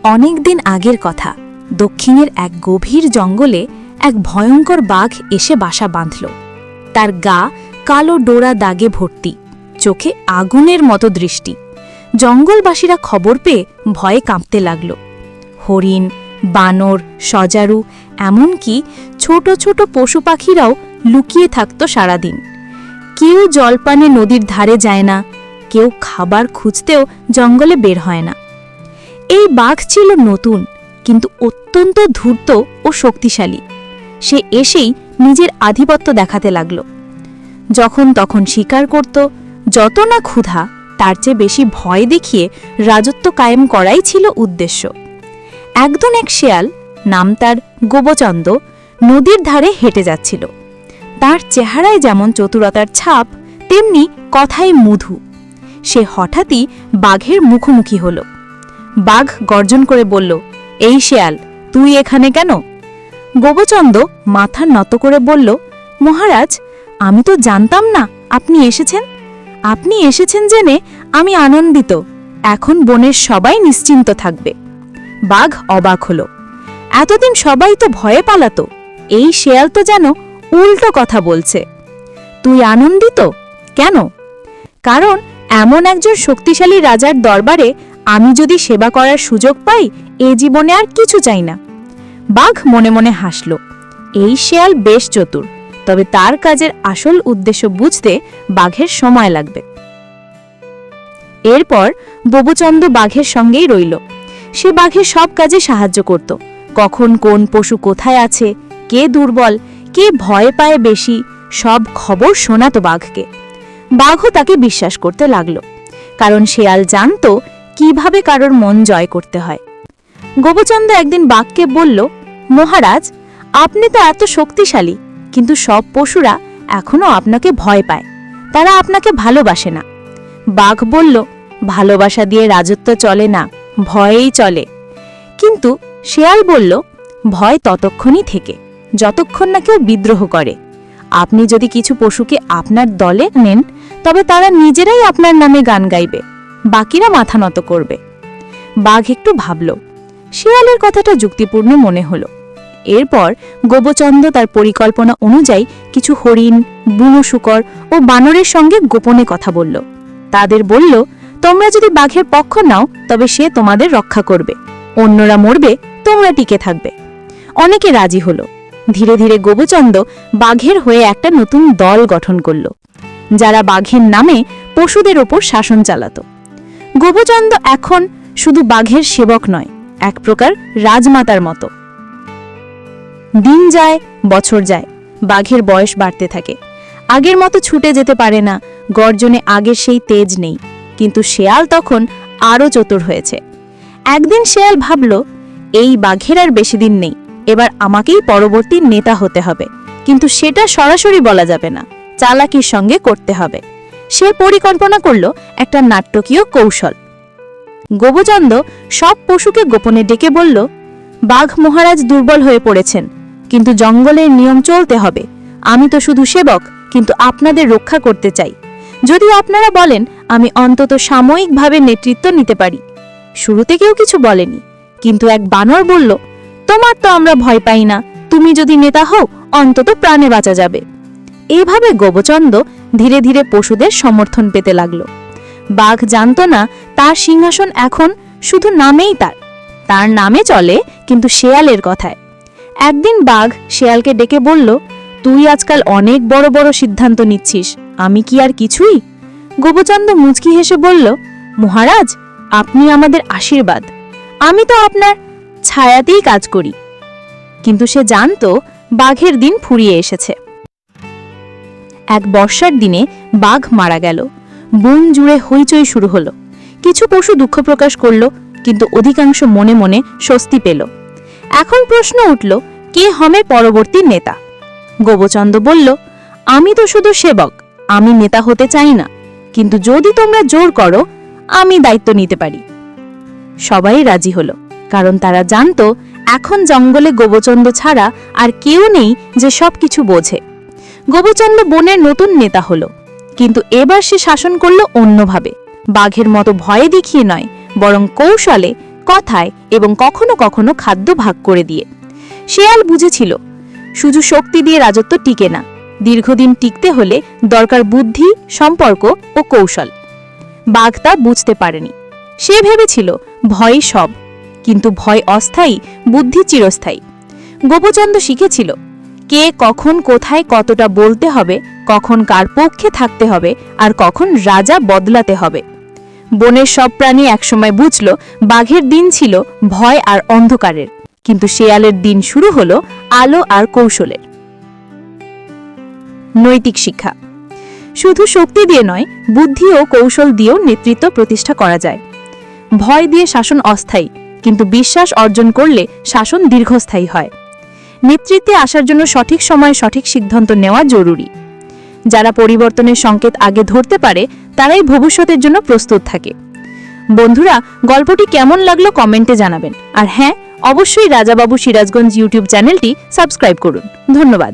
অনেক দিন আগের কথা। দক্ষিণের এক গভীর জঙ্গলে এক ভয়ঙ্কর বাঘ এসে বাসা বাঁধল। তার গা কালো ডোরা দাগে ভর্তি, চোখে আগুনের মতো দৃষ্টি। জঙ্গলবাসীরা খবর পেয়ে ভয়ে কাঁপতে লাগল। হরিণ, বানর, সজারু, এমনকি ছোট ছোট পশু পাখিরাও লুকিয়ে থাকত সারাদিন। কেউ জলপানে নদীর ধারে যায় না, কেউ খাবার খুঁজতেও জঙ্গলে বের হয় না। এই বাঘ ছিল নতুন, কিন্তু অত্যন্ত ধূর্ত ও শক্তিশালী। সে এসেই নিজের আধিপত্য দেখাতে লাগল। যখন তখন শিকার করত, যত না ক্ষুধা তার চেয়ে বেশি ভয় দেখিয়ে রাজত্ব কায়েম করাই ছিল উদ্দেশ্য। একদিন এক শেয়াল, নাম তার গোবচন্দ, নদীর ধারে হেঁটে যাচ্ছিল। তার চেহারায় যেমন চতুরতার ছাপ, তেমনি কথায় মধু। সে হঠাৎই বাঘের মুখোমুখি হল। বাঘ গর্জন করে বলল, এই শেয়াল, তুই এখানে কেন? গোবচন্দ মাথা নত করে বলল, মহারাজ, আমি তো জানতাম না আপনি এসেছেন। আপনি এসেছেন জেনে আমি আনন্দিত। এখন বনের সবাই নিশ্চিন্ত থাকবে। বাঘ অবাক হল। এতদিন সবাই তো ভয়ে পালাতো, এই শেয়াল তো যেন উল্টো কথা বলছে। তুই আনন্দিত কেন? কারণ এমন একজন শক্তিশালী রাজার দরবারে আমি যদি সেবা করার সুযোগ পাই, এ জীবনে আর কিছু চাই না। বাঘ মনে মনে হাসল। এই শেয়াল বেশ চতুর, তবে তার কাজের আসল উদ্দেশ্য বুঝতে বাঘের সময় লাগবে। এরপর গোবচন্দ বাঘের সঙ্গেই রইল। সে বাঘের সব কাজে সাহায্য করত। কখন কোন পশু কোথায় আছে, কে দুর্বল, কে ভয় পায় বেশি, সব খবর শোনাত বাঘকে। বাঘও তাকে বিশ্বাস করতে লাগল, কারণ শেয়াল জানত কিভাবে কারোর মন জয় করতে হয়। গোবচন্দ একদিন বাঘকে বলল, মহারাজ, আপনি তো এত শক্তিশালী, কিন্তু সব পশুরা এখনো আপনাকে ভয় পায়। তারা আপনাকে ভালোবাসে না। বাঘ বলল, ভালোবাসা দিয়ে রাজত্ব চলে না, ভয়েই চলে। কিন্তু শেয়াল বলল, ভয় ততক্ষণই থেকে যতক্ষণ না কেউ বিদ্রোহ করে। আপনি যদি কিছু পশুকে আপনার দলে নেন, তবে তারা নিজেরাই আপনার নামে গান গাইবে, বাকিরা মাথা নত করবে। বাঘ একটু ভাবল। শেয়ালের কথাটা যুক্তিপূর্ণ মনে হলো। এরপর গোবচন্দ তার পরিকল্পনা অনুযায়ী কিছু হরিণ, বুনো শূকর ও বানরের সঙ্গে গোপনে কথা বলল। তাদের বলল, তোমরা যদি বাঘের পক্ষ নাও, তবে সে তোমাদের রক্ষা করবে, অন্যরা মরবে, তোমরা টিকে থাকবে। অনেকে রাজি হলো। ধীরে ধীরে গোবচন্দ বাঘের হয়ে একটা নতুন দল গঠন করল, যারা বাঘের নামে পশুদের ওপর শাসন চালাত। গোবচন্দ এখন শুধু বাঘের সেবক নয়, এক প্রকার রাজমাতার মতো। দিন যায়, বছর যায়, বাঘের বয়স বাড়তে থাকে। আগের মতো ছুটে যেতে পারে না, গর্জনে আগের সেই তেজ নেই। কিন্তু শেয়াল তখন আরও চতুর হয়েছে। একদিন শেয়াল ভাবল, এই বাঘের আর বেশি দিন নেই, এবার আমাকেই পরবর্তী নেতা হতে হবে। কিন্তু সেটা সরাসরি বলা যাবে না, চালাকির সঙ্গে করতে হবে। সে পরিকল্পনা করল একটা নাট্যকীয় কৌশল। গোবচন্দ সব পশুকে গোপনে ডেকে বলল, বাঘ মহারাজ দুর্বল হয়ে পড়েছেন, কিন্তু জঙ্গলের নিয়ম চলতে হবে। আমি তো শুধু সেবক, কিন্তু আপনাদের রক্ষা করতে চাই। যদি আপনারা বলেন, আমি অন্তত সাময়িকভাবে নেতৃত্ব নিতে পারি। শুরুতে কেউ কিছু বলেনি, কিন্তু এক বানর বলল, তোমার তো আমরা ভয় পাই না, তুমি যদি নেতা হও, অন্তত প্রাণে বাঁচা যাবে। এভাবে গোবচন্দ ধীরে ধীরে পশুদের সমর্থন পেতে লাগল। বাঘ জানত না তার সিংহাসন এখন শুধু নামেই তার নামে চলে, কিন্তু শেয়ালের কথায়। একদিন বাঘ শেয়ালকে ডেকে বলল, তুই আজকাল অনেক বড় বড় সিদ্ধান্ত নিচ্ছিস, আমি কি আর কিছুই? গোবচন্দ মুচকি হেসে বলল, মহারাজ, আপনি আমাদের আশীর্বাদ, আমি তো আপনার ছায়াতেই কাজ করি। কিন্তু সে জানত বাঘের দিন ফুরিয়ে এসেছে। এক বর্ষার দিনে বাঘ মারা গেল। বন জুড়ে হইচই শুরু হলো। কিছু পশু দুঃখ প্রকাশ করল, কিন্তু অধিকাংশ মনে মনে স্বস্তি পেল। এখন প্রশ্ন উঠল, কে হবে পরবর্তী নেতা? গোবচন্দ বলল, আমি তো শুধু সেবক, আমি নেতা হতে চাই না, কিন্তু যদি তোমরা জোর করো, আমি দায়িত্ব নিতে পারি। সবাই রাজি হলো, কারণ তারা জানত এখন জঙ্গলে গোবচন্দ ছাড়া আর কেউ নেই যে সবকিছু বোঝে। গোবচন্দ বনের নতুন নেতা হলো, কিন্তু এবার সে শাসন করল অন্যভাবে। বাঘের মতো ভয়ে দেখিয়ে নয়, বরং কৌশলে, কথায় এবং কখনো কখনো খাদ্য ভাগ করে দিয়ে। শেয়াল বুঝেছিল শুধু শক্তি দিয়ে রাজত্ব টিকে না, দীর্ঘদিন টিকতে হলে দরকার বুদ্ধি, সম্পর্ক ও কৌশল। বাঘ তা বুঝতে পারেনি। সে ভেবেছিল ভয়ই সব, কিন্তু ভয় অস্থায়ী, বুদ্ধি চিরস্থায়ী। গোপচন্দ শিখেছিল কে কখন কোথায় কতটা বলতে হবে, কখন কার পক্ষে থাকতে হবে আর কখন রাজা বদলাতে হবে। বনের সব প্রাণী একসময় বুঝল বাঘের দিন ছিল ভয় আর অন্ধকারের, কিন্তু শেয়ালের দিন শুরু হলো আলো আর কৌশলের। নৈতিক শিক্ষা। শুধু শক্তি দিয়ে নয়, বুদ্ধি ও কৌশল দিয়েও নেতৃত্ব প্রতিষ্ঠা করা যায়। ভয় দিয়ে শাসন অস্থায়ী, কিন্তু বিশ্বাস অর্জন করলে শাসন দীর্ঘস্থায়ী হয়। নেতৃত্বে আসার জন্য সঠিক সময়ে সঠিক সিদ্ধান্ত নেওয়া জরুরি। যারা পরিবর্তনের সংকেত আগে ধরতে পারে তারাই ভবিষ্যতের জন্য প্রস্তুত থাকে। বন্ধুরা, গল্পটি কেমন লাগলো কমেন্টে জানাবেন। আর হ্যাঁ, অবশ্যই রাজাবাবু সিরাজগঞ্জ ইউটিউব চ্যানেলটি সাবস্ক্রাইব করুন। ধন্যবাদ।